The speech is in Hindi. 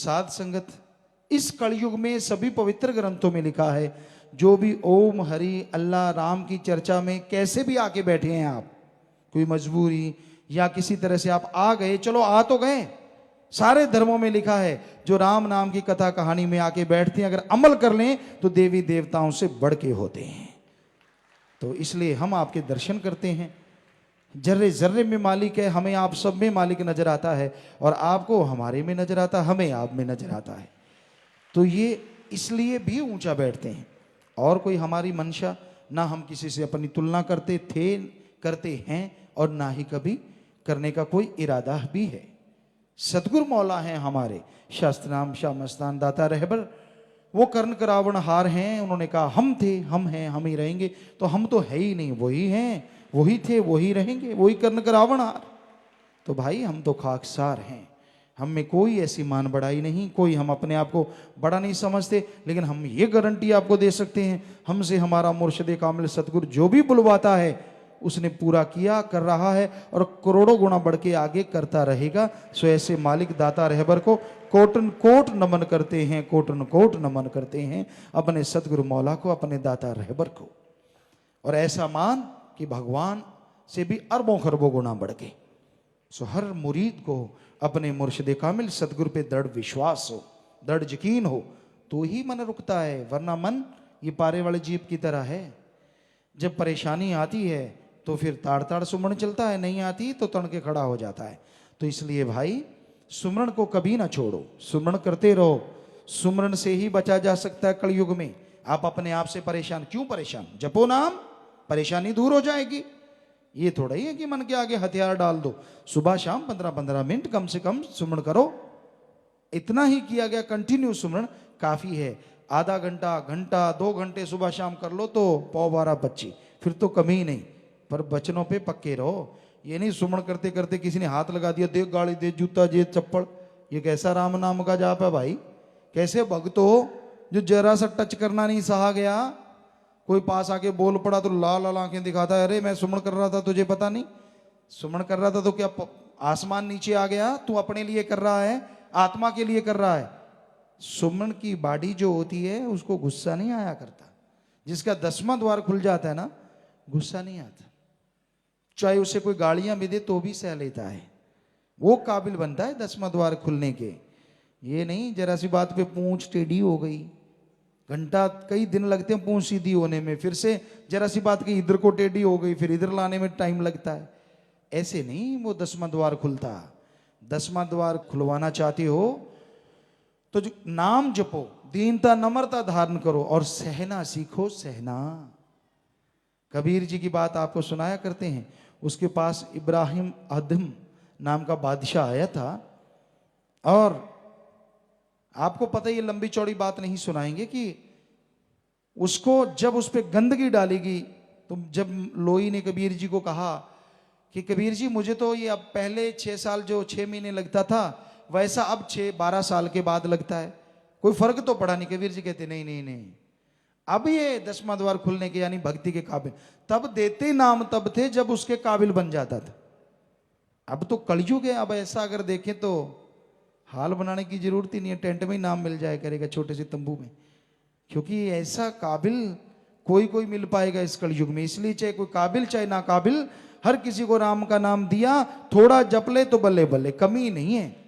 साध संगत, इस कलयुग में सभी पवित्र ग्रंथों में लिखा है, जो भी ओम हरि अल्लाह राम की चर्चा में कैसे भी आके बैठे हैं आप, कोई मजबूरी या किसी तरह से आप आ गए, चलो आ तो गए, सारे धर्मों में लिखा है जो राम नाम की कथा कहानी में आके बैठते हैं, अगर अमल कर लें तो देवी देवताओं से बढ़ के होते हैं। तो इसलिए हम आपके दर्शन करते हैं। जर्रे जर्रे में मालिक है, हमें आप सब में मालिक नजर आता है, और आपको हमारे में नजर आता है, हमें आप में नजर आता है। तो ये इसलिए भी ऊंचा बैठते हैं, और कोई हमारी मंशा ना, हम किसी से अपनी तुलना करते थे, करते हैं, और ना ही कभी करने का कोई इरादा भी है। सतगुरु मौला हैं हमारे, शास्त्र नाम शाह मस्तान दाता रहबर, वो कर्ण करावण हार हैं। उन्होंने कहा हम थे, हम हैं, हम ही रहेंगे। तो हम तो है ही नहीं, वही हैं, वही थे, वही रहेंगे, वही कर्ण करावण हार। तो भाई हम तो खाकसार हैं, हम में कोई ऐसी मान बढ़ाई नहीं, कोई हम अपने आप को बड़ा नहीं समझते। लेकिन हम ये गारंटी आपको दे सकते हैं, हमसे हमारा मुर्शिद कामिल सतगुरु जो भी बुलवाता है उसने पूरा किया, कर रहा है, और करोड़ों गुना बढ़ के आगे करता रहेगा। सो ऐसे मालिक दाता रहबर को कोटन कोट नमन करते हैं, कोटन कोट नमन करते हैं अपने सतगुरु मौला को, अपने दाता रहबर को। और ऐसा मान कि भगवान से भी अरबों खरबों गुना बढ़ के। सो हर मुरीद को अपने मुर्शिद कामिल सतगुरु पे दृढ़ विश्वास हो, दृढ़ यकीन हो, तो ही मन रुकता है। वरना मन ये पारे वाले जीप की तरह है, जब परेशानी आती है तो फिर ताड़ ताड़ सुमरण चलता है, नहीं आती तो तन के खड़ा हो जाता है। तो इसलिए भाई सुमरण को कभी ना छोड़ो, सुमरण करते रहो। सुमरण से ही बचा जा सकता है कलयुग में। आप अपने आप से परेशान क्यों परेशान, जपो नाम, परेशानी दूर हो जाएगी। ये थोड़ा ही है कि मन के आगे हथियार डाल दो। सुबह शाम 15-15 मिनट कम से कम सुमरण करो, इतना ही किया गया कंटिन्यू सुमरण काफी है। आधा घंटा, घंटा, 2 घंटे सुबह शाम कर लो तो 12:25, फिर तो कमी ही नहीं। पर बचनों पे पक्के रहो, ये नहीं सुमरण करते करते किसी ने हाथ लगा दिया, देख गाड़ी, दे जूता, जे चप्पल। ये कैसा राम नाम का जाप है भाई? कैसे भक्त हो जो जरा सा टच करना नहीं सहा गया, कोई पास आके बोल पड़ा तो लाल लाल आंखें दिखाता है, अरे मैं सुमरण कर रहा था तुझे पता नहीं? सुमरण कर रहा था तो क्या आसमान नीचे आ गया? तू अपने लिए कर रहा है, आत्मा के लिए कर रहा है। सुमरण की बाड़ी जो होती है उसको गुस्सा नहीं आया करता। जिसका 10वां द्वार खुल जाता है ना, गुस्सा नहीं आता, चाहे उसे कोई गालियां भी दे तो भी सह लेता है, वो काबिल बनता है 10वां द्वार खुलने के। ये नहीं जरा सी बात पे पूंछ टेढ़ी हो गई, घंटा कई दिन लगते हैं पूंछ सीधी होने में, फिर से जरा सी बात की इधर को टेढ़ी हो गई, फिर इधर लाने में टाइम लगता है। ऐसे नहीं वो 10वां द्वार खुलता। 10वां द्वार खुलवाना चाहते हो तो जो नाम जपो, दीनता नम्रता धारण करो, और सहना सीखो, सहना। कबीर जी की बात आपको सुनाया करते हैं, उसके पास इब्राहिम अदम नाम का बादशाह आया था, और आपको पता है ये लंबी चौड़ी बात नहीं सुनाएंगे कि उसको जब उस पर गंदगी डालेगी, तो जब लोई ने कबीर जी को कहा कि कबीर जी मुझे तो ये अब पहले 6 साल जो 6 महीने लगता था वैसा अब 6-12 साल के बाद लगता है, कोई फर्क तो पड़ा नहीं। कबीर जी कहते नहीं नहीं नहीं, अब ये 10वां द्वार खुलने के यानी भक्ति के काबिल, तब देते नाम तब थे जब उसके काबिल बन जाता था। अब तो कलयुग है, अब ऐसा अगर देखें तो हाल बनाने की जरूरत ही नहीं है, टेंट में ही नाम मिल जाए करेगा, छोटे से तंबू में, क्योंकि ऐसा काबिल कोई कोई मिल पाएगा इस कलयुग में। इसलिए चाहे कोई काबिल चाहे ना काबिल, हर किसी को राम का नाम दिया, थोड़ा जप ले तो बल्ले बल्ले, कमी नहीं है।